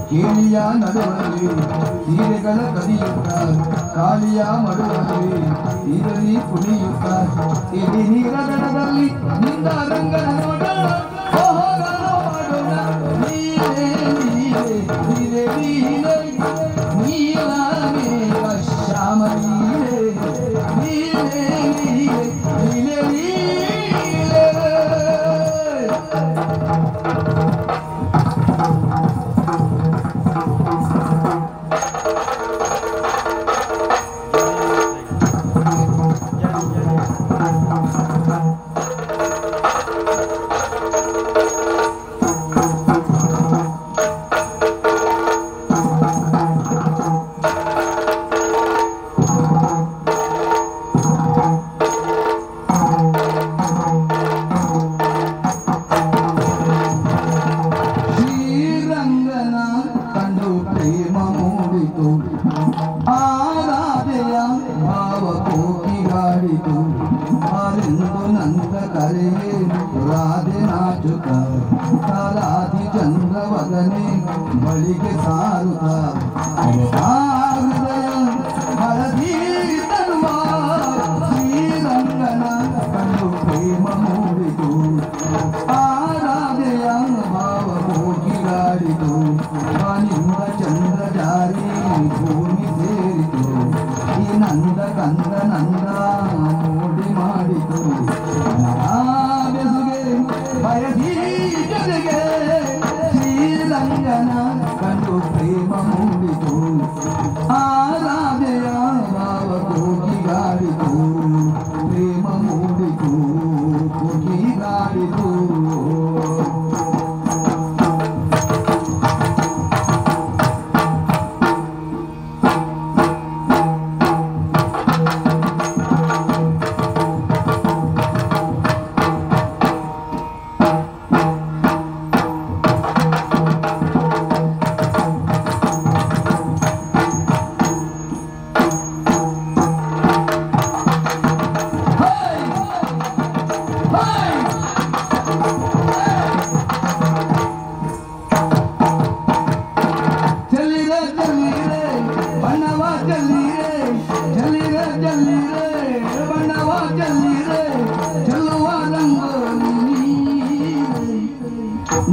ಕೇಳಿಯ ನಡುವಲ್ಲಿ ಸೀರೆಗಳ ಕದಿಯುತ್ತ ಕಾಳಿಯ ಮಡುವಲ್ಲಿ ಇದರಿ ಕುಣಿಯುತ್ತ ಇಲ್ಲಿ ನೀರ ದಡದಲ್ಲಿ ನಿಂದ ರಂಗನ ನೋಡ ಮಾಡೋಣ ನೀರೇ ನೀರೇ ನೀರೇ ನೀರೇ ನೀಲಾಮೇ ಶ್ಯಾಮ ನೀರೇ ನೀರೇ ನೀರೇ ನೀರೇ ನೀರೇ ಆರಾಧೆಯ ಭಾವ ಕೋಗಿಗಾಡಿತು ಆರೆಂದು ನಂದ ಕರೆಯೇ ರಾಧೆ ನಾಚುತ್ತ ಕಾಲಾದಿ ಚಂದ್ರವದನೆ ಬಳಿಗೆ ಸಾರುತ್ತ ಹೃದಯ ಹಳದಿ ತರುವ ಶ್ರೀರಂಗನ ಕಂಡು ಪ್ರೇಮ ಮೂಡಿತು ಆರಾಧೆಯ ಭಾವ ಕೋಗಿಗಾಡಿತು ನಿಂದ ಚಂದ್ರ ಜಾರಿ ಭೂಮಿ ಸೇರಿತು ಈ ನಂದ ಕಂದ ನಂದ ಮೋಡಿ ಮಾಡಿತು ಬೆಸುಗೆ ಬಯಸಿ ಜೊತೆಗೆ ಶ್ರೀರಂಗನ ಕಂಡು ಪ್ರೇಮ ಮೂಡಿತು ಆರಾಧೆಯ ಭಾವ ಕೋಗಿಗಾಡಿತು ಪ್ರೇಮ ಮೂಡಿತು ಕೋಗಿಗಾಡಿತು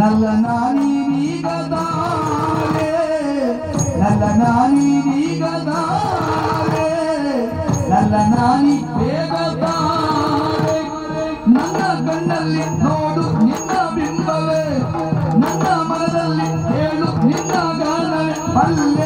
ನಲ್ಲ ನಾನಿ ನೀಗದಾರೆ ನಲ್ಲ ನಾನಿ ನೀಗದಾರೆ ನಲ್ಲ ನಾನಿ ಬೇಗದಾರೆ ನನ್ನ ಕಣ್ಣಲ್ಲಿ ನೋಡು ನಿನ್ನ ಬಿಂಬವೇ ನನ್ನ ಮನದಲ್ಲಿ ಹೇಳು ನಿನ್ನ ಗಾನವೇ ಅಲ್ಲ